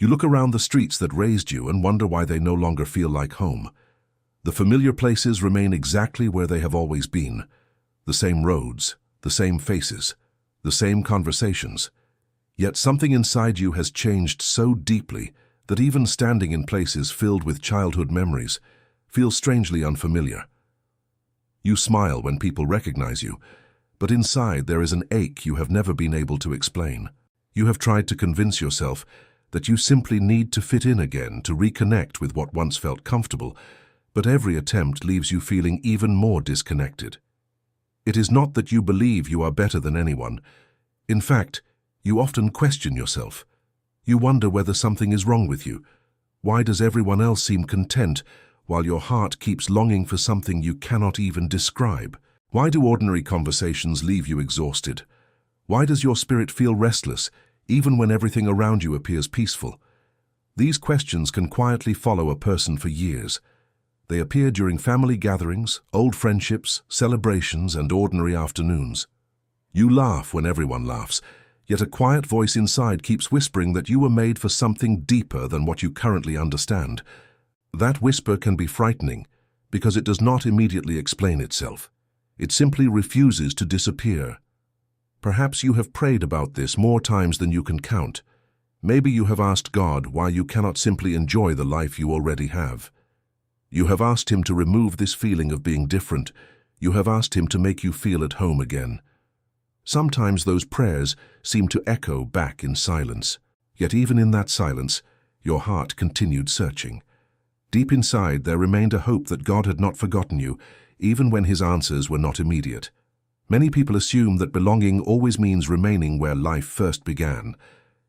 You look around the streets that raised you and wonder why they no longer feel like home. The familiar places remain exactly where they have always been. The same roads, the same faces, the same conversations. Yet something inside you has changed so deeply that even standing in places filled with childhood memories feels strangely unfamiliar. You smile when people recognize you, but inside there is an ache you have never been able to explain. You have tried to convince yourself that you simply need to fit in again to reconnect with what once felt comfortable, but every attempt leaves you feeling even more disconnected. It is not that you believe you are better than anyone. In fact, you often question yourself. You wonder whether something is wrong with you. Why does everyone else seem content while your heart keeps longing for something you cannot even describe? Why do ordinary conversations leave you exhausted? Why does your spirit feel restless, even when everything around you appears peaceful? These questions can quietly follow a person for years. They appear during family gatherings, old friendships, celebrations, and ordinary afternoons. You laugh when everyone laughs, yet a quiet voice inside keeps whispering that you were made for something deeper than what you currently understand. That whisper can be frightening because it does not immediately explain itself. It simply refuses to disappear. Perhaps you have prayed about this more times than you can count. Maybe you have asked God why you cannot simply enjoy the life you already have. You have asked Him to remove this feeling of being different. You have asked Him to make you feel at home again. Sometimes those prayers seem to echo back in silence. Yet even in that silence, your heart continued searching. Deep inside, there remained a hope that God had not forgotten you, even when His answers were not immediate. Many people assume that belonging always means remaining where life first began.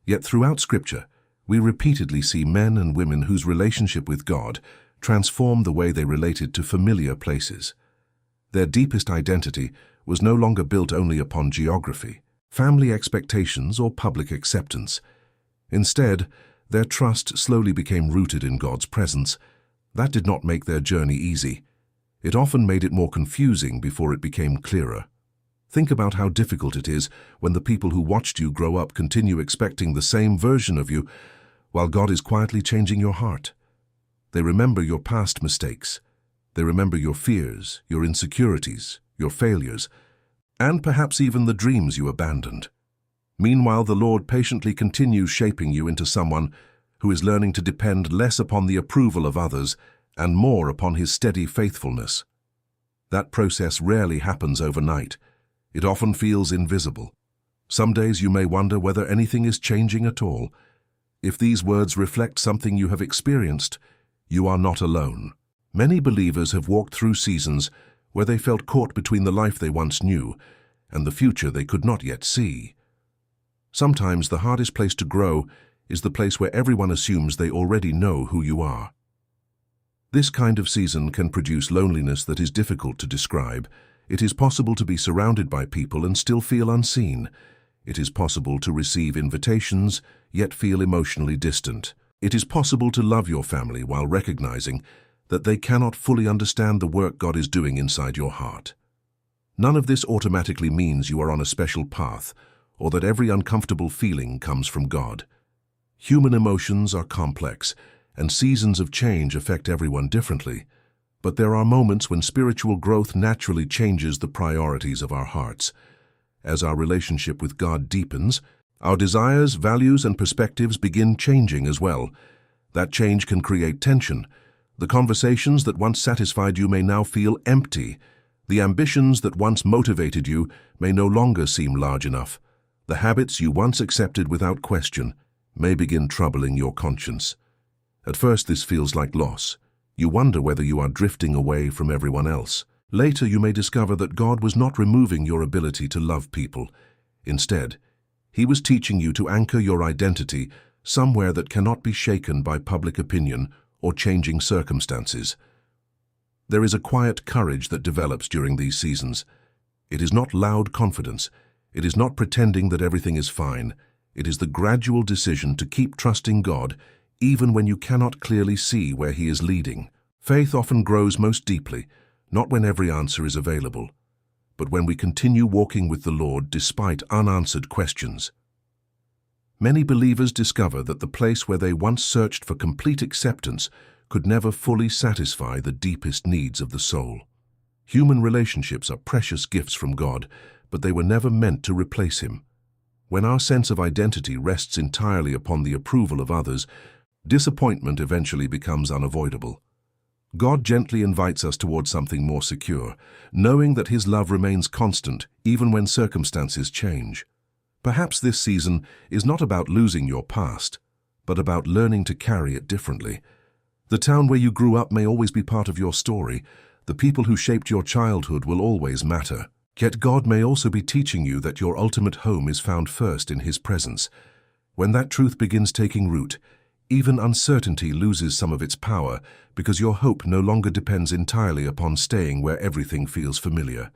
Yet throughout Scripture, we repeatedly see men and women whose relationship with God transformed the way they related to familiar places. Their deepest identity was no longer built only upon geography, family expectations, or public acceptance. Instead, their trust slowly became rooted in God's presence. That did not make their journey easy. It often made it more confusing before it became clearer. Think about how difficult it is when the people who watched you grow up continue expecting the same version of you, while God is quietly changing your heart. They remember your past mistakes. They remember your fears, your insecurities, your failures, and perhaps even the dreams you abandoned. Meanwhile, the Lord patiently continues shaping you into someone who is learning to depend less upon the approval of others and more upon His steady faithfulness. That process rarely happens overnight. It often feels invisible. Some days you may wonder whether anything is changing at all. If these words reflect something you have experienced, you are not alone. Many believers have walked through seasons where they felt caught between the life they once knew and the future they could not yet see. Sometimes the hardest place to grow is the place where everyone assumes they already know who you are. This kind of season can produce loneliness that is difficult to describe. It is possible to be surrounded by people and still feel unseen. It is possible to receive invitations, yet feel emotionally distant. It is possible to love your family while recognizing that they cannot fully understand the work God is doing inside your heart. None of this automatically means you are on a special path, or that every uncomfortable feeling comes from God. Human emotions are complex, and seasons of change affect everyone differently. But there are moments when spiritual growth naturally changes the priorities of our hearts. As our relationship with God deepens, our desires, values, and perspectives begin changing as well. That change can create tension. The conversations that once satisfied you may now feel empty. The ambitions that once motivated you may no longer seem large enough. The habits you once accepted without question may begin troubling your conscience. At first, this feels like loss. You wonder whether you are drifting away from everyone else. Later, you may discover that God was not removing your ability to love people. Instead, He was teaching you to anchor your identity somewhere that cannot be shaken by public opinion or changing circumstances. There is a quiet courage that develops during these seasons. It is not loud confidence. It is not pretending that everything is fine. It is the gradual decision to keep trusting God even when you cannot clearly see where He is leading. Faith often grows most deeply, not when every answer is available, but when we continue walking with the Lord despite unanswered questions. Many believers discover that the place where they once searched for complete acceptance could never fully satisfy the deepest needs of the soul. Human relationships are precious gifts from God, but they were never meant to replace Him. When our sense of identity rests entirely upon the approval of others, disappointment eventually becomes unavoidable. God gently invites us towards something more secure, knowing that His love remains constant even when circumstances change. Perhaps this season is not about losing your past, but about learning to carry it differently. The town where you grew up may always be part of your story. The people who shaped your childhood will always matter. Yet God may also be teaching you that your ultimate home is found first in His presence. When that truth begins taking root, even uncertainty loses some of its power because your hope no longer depends entirely upon staying where everything feels familiar.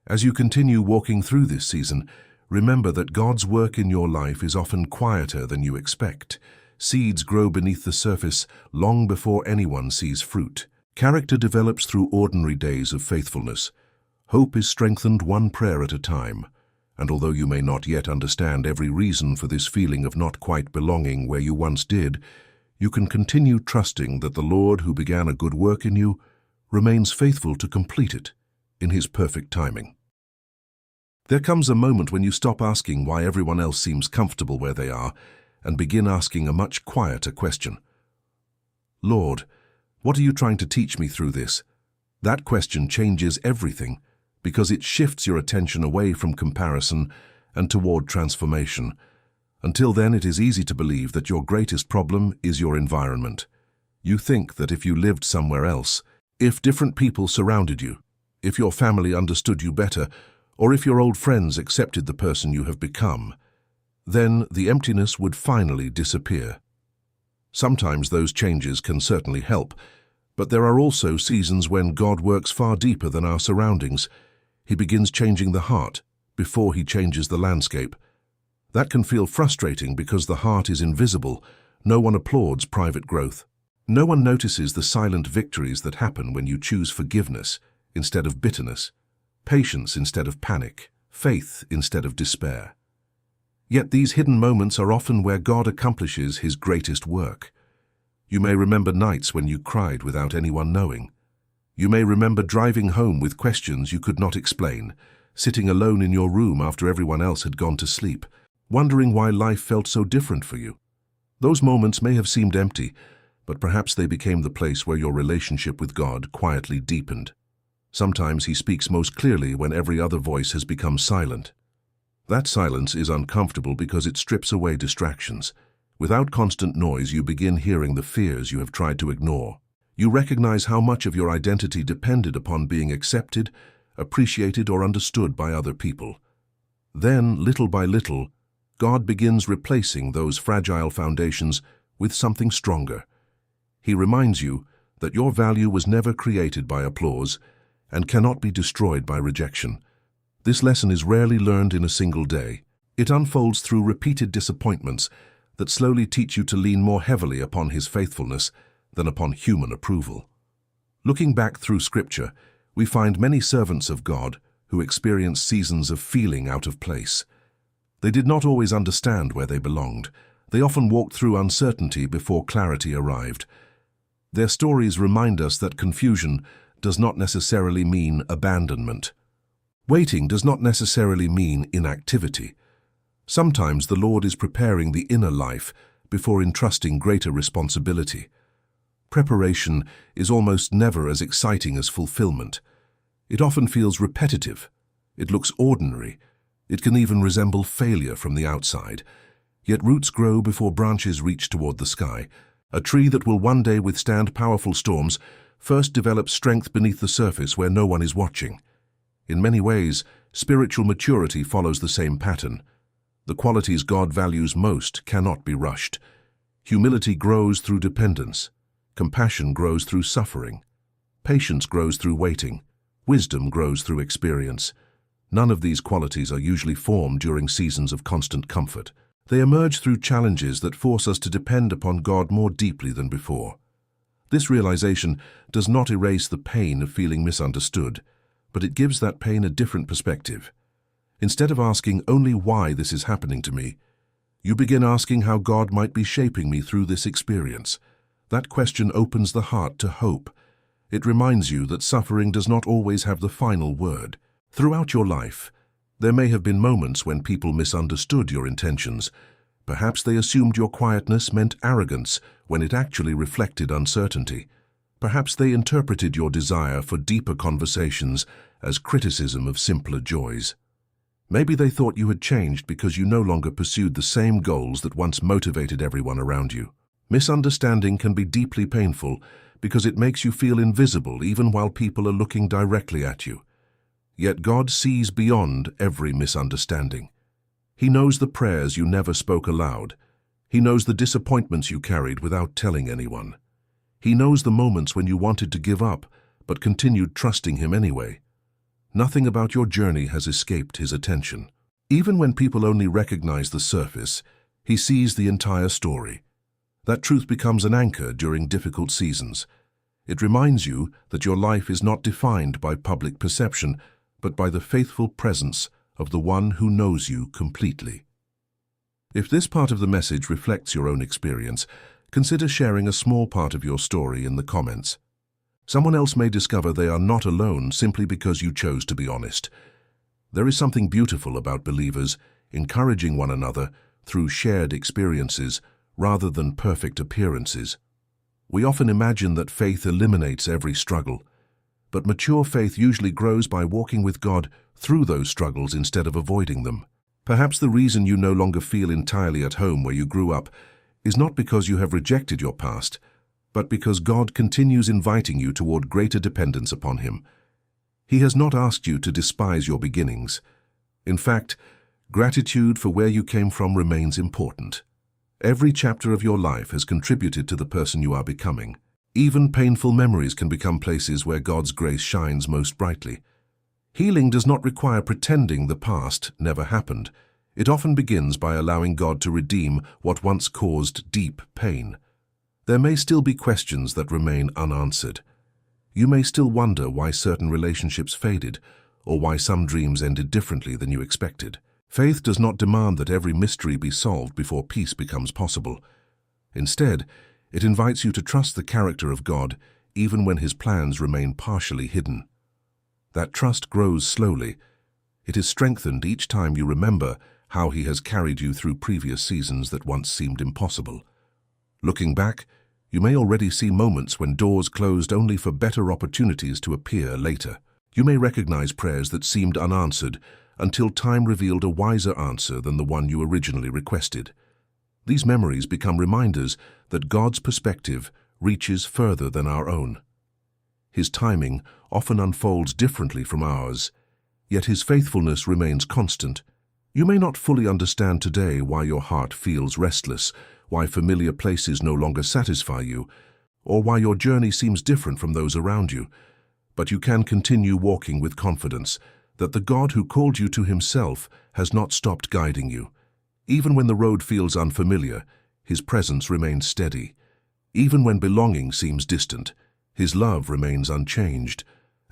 As you continue walking through this season, remember that God's work in your life is often quieter than you expect. Seeds grow beneath the surface long before anyone sees fruit. Character develops through ordinary days of faithfulness. Hope is strengthened one prayer at a time. And although you may not yet understand every reason for this feeling of not quite belonging where you once did, you can continue trusting that the Lord who began a good work in you remains faithful to complete it in His perfect timing. There comes a moment when you stop asking why everyone else seems comfortable where they are and begin asking a much quieter question. Lord, what are you trying to teach me through this? That question changes everything because it shifts your attention away from comparison and toward transformation. Until then, it is easy to believe that your greatest problem is your environment. You think that if you lived somewhere else, if different people surrounded you, if your family understood you better, or if your old friends accepted the person you have become, then the emptiness would finally disappear. Sometimes those changes can certainly help, but there are also seasons when God works far deeper than our surroundings. He begins changing the heart before He changes the landscape. That can feel frustrating because the heart is invisible. No one applauds private growth. No one notices the silent victories that happen when you choose forgiveness instead of bitterness, patience instead of panic, faith instead of despair. Yet these hidden moments are often where God accomplishes His greatest work. You may remember nights when you cried without anyone knowing. You may remember driving home with questions you could not explain, sitting alone in your room after everyone else had gone to sleep, wondering why life felt so different for you. Those moments may have seemed empty, but perhaps they became the place where your relationship with God quietly deepened. Sometimes He speaks most clearly when every other voice has become silent. That silence is uncomfortable because it strips away distractions. Without constant noise, you begin hearing the fears you have tried to ignore. You recognize how much of your identity depended upon being accepted, appreciated, or understood by other people. Then, little by little, God begins replacing those fragile foundations with something stronger. He reminds you that your value was never created by applause and cannot be destroyed by rejection. This lesson is rarely learned in a single day. It unfolds through repeated disappointments that slowly teach you to lean more heavily upon His faithfulness than upon human approval. Looking back through Scripture, we find many servants of God who experienced seasons of feeling out of place. They did not always understand where they belonged. They often walked through uncertainty before clarity arrived. Their stories remind us that confusion does not necessarily mean abandonment. Waiting does not necessarily mean inactivity. Sometimes the Lord is preparing the inner life before entrusting greater responsibility. Preparation is almost never as exciting as fulfillment. It often feels repetitive. It looks ordinary. It can even resemble failure from the outside. Yet roots grow before branches reach toward the sky. A tree that will one day withstand powerful storms first develops strength beneath the surface where no one is watching. In many ways, spiritual maturity follows the same pattern. The qualities God values most cannot be rushed. Humility grows through dependence. Compassion grows through suffering. Patience grows through waiting. Wisdom grows through experience. None of these qualities are usually formed during seasons of constant comfort. They emerge through challenges that force us to depend upon God more deeply than before. This realization does not erase the pain of feeling misunderstood, but it gives that pain a different perspective. Instead of asking only why this is happening to me, You begin asking how God might be shaping me through this experience. That question opens the heart to hope. It reminds you that suffering does not always have the final word. Throughout your life, there may have been moments when people misunderstood your intentions. Perhaps they assumed your quietness meant arrogance when it actually reflected uncertainty. Perhaps they interpreted your desire for deeper conversations as criticism of simpler joys. Maybe they thought you had changed because you no longer pursued the same goals that once motivated everyone around you. Misunderstanding can be deeply painful because it makes you feel invisible even while people are looking directly at you. Yet God sees beyond every misunderstanding. He knows the prayers you never spoke aloud. He knows the disappointments you carried without telling anyone. He knows the moments when you wanted to give up but continued trusting Him anyway. Nothing about your journey has escaped His attention. Even when people only recognize the surface, He sees the entire story. That truth becomes an anchor during difficult seasons. It reminds you that your life is not defined by public perception, but by the faithful presence of the One who knows you completely. If this part of the message reflects your own experience, consider sharing a small part of your story in the comments. Someone else may discover they are not alone simply because you chose to be honest. There is something beautiful about believers encouraging one another through shared experiences rather than perfect appearances. We often imagine that faith eliminates every struggle, but mature faith usually grows by walking with God through those struggles instead of avoiding them. Perhaps the reason you no longer feel entirely at home where you grew up is not because you have rejected your past, but because God continues inviting you toward greater dependence upon Him. He has not asked you to despise your beginnings. In fact, gratitude for where you came from remains important. Every chapter of your life has contributed to the person you are becoming. Even painful memories can become places where God's grace shines most brightly. Healing does not require pretending the past never happened. It often begins by allowing God to redeem what once caused deep pain. There may still be questions that remain unanswered. You may still wonder why certain relationships faded, or why some dreams ended differently than you expected. Faith does not demand that every mystery be solved before peace becomes possible. Instead, it invites you to trust the character of God even when His plans remain partially hidden. That trust grows slowly. It is strengthened each time you remember how He has carried you through previous seasons that once seemed impossible. Looking back, you may already see moments when doors closed only for better opportunities to appear later. You may recognize prayers that seemed unanswered until time revealed a wiser answer than the one you originally requested. These memories become reminders that God's perspective reaches further than our own. His timing often unfolds differently from ours, yet His faithfulness remains constant. You may not fully understand today why your heart feels restless, why familiar places no longer satisfy you, or why your journey seems different from those around you, but you can continue walking with confidence that the God who called you to Himself has not stopped guiding you. Even when the road feels unfamiliar, His presence remains steady. Even when belonging seems distant, His love remains unchanged.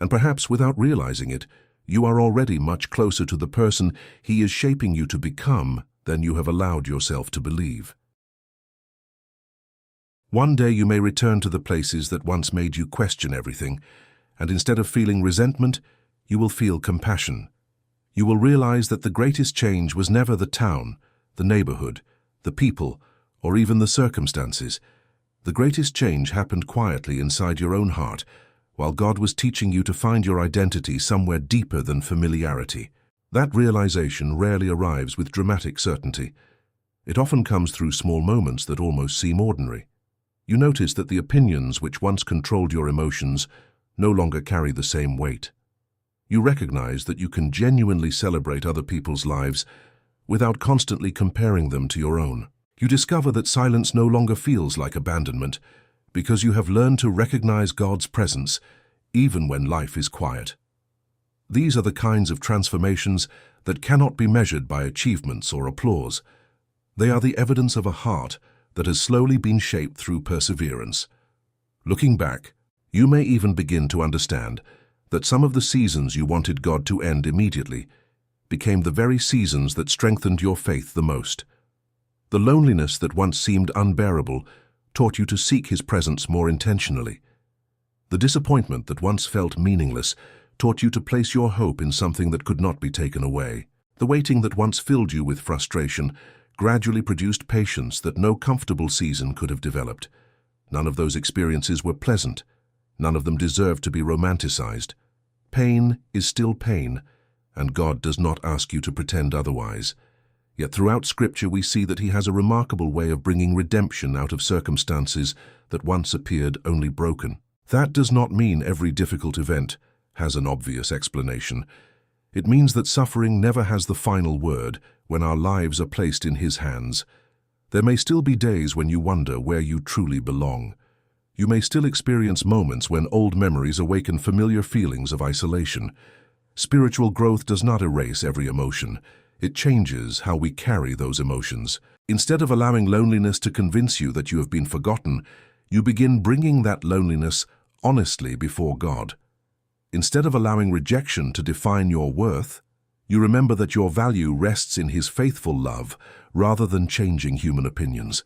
And perhaps without realizing it, you are already much closer to the person He is shaping you to become than you have allowed yourself to believe. One day you may return to the places that once made you question everything, and instead of feeling resentment, you will feel compassion. You will realize that the greatest change was never the town, the neighborhood, the people, or even the circumstances. The greatest change happened quietly inside your own heart, while God was teaching you to find your identity somewhere deeper than familiarity. That realization rarely arrives with dramatic certainty. It often comes through small moments that almost seem ordinary. You notice that the opinions which once controlled your emotions no longer carry the same weight. You recognize that you can genuinely celebrate other people's lives without constantly comparing them to your own. You discover that silence no longer feels like abandonment because you have learned to recognize God's presence even when life is quiet. These are the kinds of transformations that cannot be measured by achievements or applause. They are the evidence of a heart that has slowly been shaped through perseverance. Looking back, you may even begin to understand that some of the seasons you wanted God to end immediately became the very seasons that strengthened your faith the most. The loneliness that once seemed unbearable taught you to seek his presence more intentionally. The disappointment that once felt meaningless taught you to place your hope in something that could not be taken away. The waiting that once filled you with frustration gradually produced patience that no comfortable season could have developed. None of those experiences were pleasant. None of them deserved to be romanticized. Pain is still pain, and God does not ask you to pretend otherwise. Yet throughout Scripture we see that he has a remarkable way of bringing redemption out of circumstances that once appeared only broken. That does not mean every difficult event has an obvious explanation. It means that suffering never has the final word when our lives are placed in his hands. There may still be days when you wonder where you truly belong. You may still experience moments when old memories awaken familiar feelings of isolation. Spiritual growth does not erase every emotion. It changes how we carry those emotions. Instead of allowing loneliness to convince you that you have been forgotten, you begin bringing that loneliness honestly before God. Instead of allowing rejection to define your worth, you remember that your value rests in his faithful love rather than changing human opinions.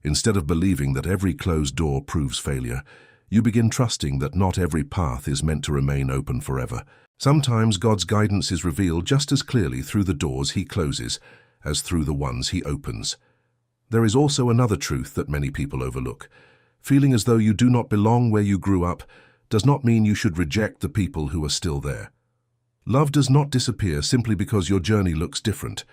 Instead of believing that every closed door proves failure, you begin trusting that not every path is meant to remain open forever. Sometimes God's guidance is revealed just as clearly through the doors he closes as through the ones he opens. There is also another truth that many people overlook. Feeling as though you do not belong where you grew up does not mean you should reject the people who are still there. Love does not disappear simply because your journey looks different.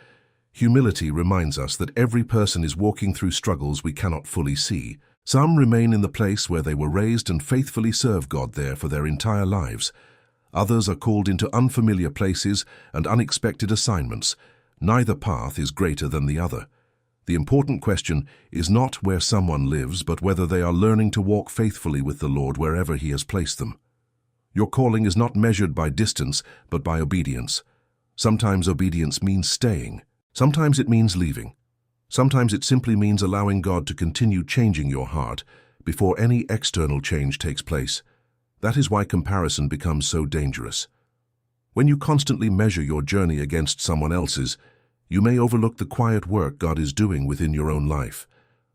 Humility reminds us that every person is walking through struggles we cannot fully see. Some remain in the place where they were raised and faithfully serve God there for their entire lives. Others are called into unfamiliar places and unexpected assignments. Neither path is greater than the other. The important question is not where someone lives, but whether they are learning to walk faithfully with the Lord wherever he has placed them. Your calling is not measured by distance, but by obedience. Sometimes obedience means staying. Sometimes it means leaving. Sometimes it simply means allowing God to continue changing your heart before any external change takes place. That is why comparison becomes so dangerous. When you constantly measure your journey against someone else's, you may overlook the quiet work God is doing within your own life.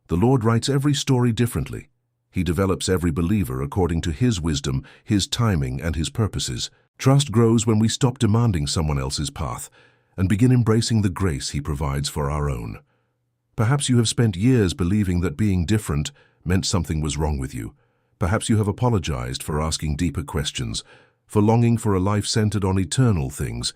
The Lord writes every story differently. He develops every believer according to his wisdom, his timing, and his purposes. Trust grows when we stop demanding someone else's path and begin embracing the grace he provides for our own. Perhaps you have spent years believing that being different meant something was wrong with you. Perhaps you have apologized for asking deeper questions, for longing for a life centered on eternal things,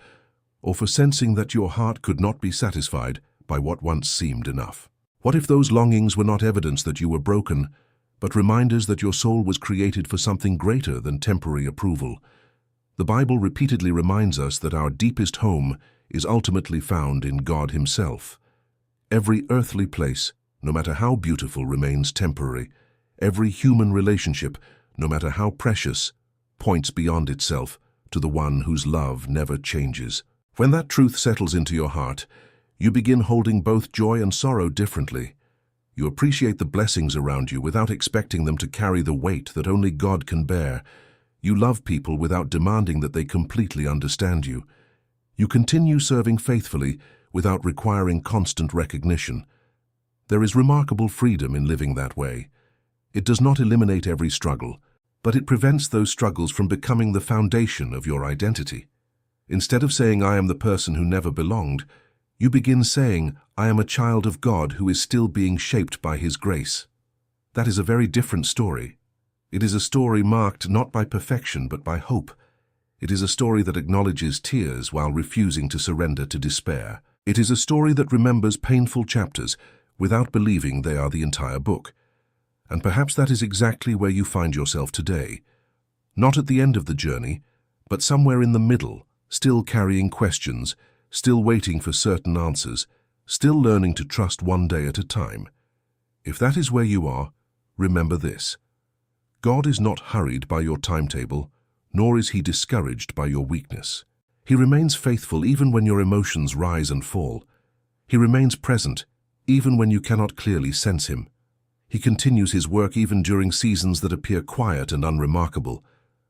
or for sensing that your heart could not be satisfied by what once seemed enough. What if those longings were not evidence that you were broken, but reminders that your soul was created for something greater than temporary approval? The Bible repeatedly reminds us that our deepest home is ultimately found in God himself. Every earthly place, no matter how beautiful, remains temporary. Every human relationship, no matter how precious, points beyond itself to the one whose love never changes. When that truth settles into your heart, you begin holding both joy and sorrow differently. You appreciate the blessings around you without expecting them to carry the weight that only God can bear. You love people without demanding that they completely understand you. You continue serving faithfully without requiring constant recognition. There is remarkable freedom in living that way. It does not eliminate every struggle, but it prevents those struggles from becoming the foundation of your identity. Instead of saying, "I am the person who never belonged," you begin saying, "I am a child of God who is still being shaped by his grace." That is a very different story. It is a story marked not by perfection but by hope. It is a story that acknowledges tears while refusing to surrender to despair. It is a story that remembers painful chapters without believing they are the entire book. And perhaps that is exactly where you find yourself today. Not at the end of the journey, but somewhere in the middle, still carrying questions, still waiting for certain answers, still learning to trust one day at a time. If that is where you are, remember this. God is not hurried by your timetable, nor is he discouraged by your weakness. He remains faithful even when your emotions rise and fall. He remains present even when you cannot clearly sense him. He continues his work even during seasons that appear quiet and unremarkable.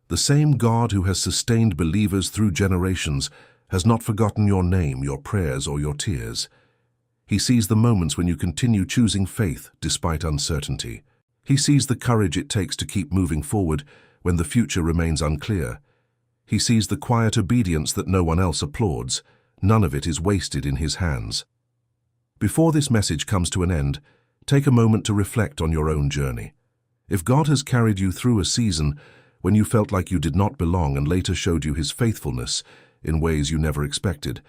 The same God who has sustained believers through generations has not forgotten your name, your prayers, or your tears. He sees the moments when you continue choosing faith despite uncertainty. He sees the courage it takes to keep moving forward when the future remains unclear. He sees the quiet obedience that no one else applauds. None of it is wasted in his hands. Before this message comes to an end, take a moment to reflect on your own journey. If God has carried you through a season when you felt like you did not belong and later showed you his faithfulness in ways you never expected,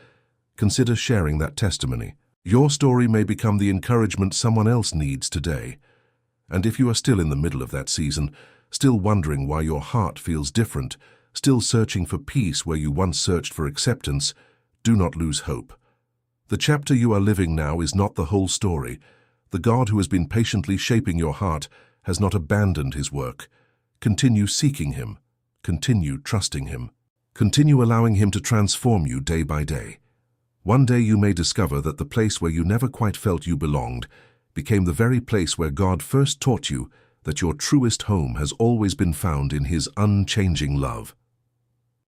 consider sharing that testimony. Your story may become the encouragement someone else needs today. And if you are still in the middle of that season, still wondering why your heart feels different, still searching for peace where you once searched for acceptance, do not lose hope. The chapter you are living now is not the whole story. The God who has been patiently shaping your heart has not abandoned his work. Continue seeking him. Continue trusting him. Continue allowing him to transform you day by day. One day you may discover that the place where you never quite felt you belonged became the very place where God first taught you that your truest home has always been found in his unchanging love.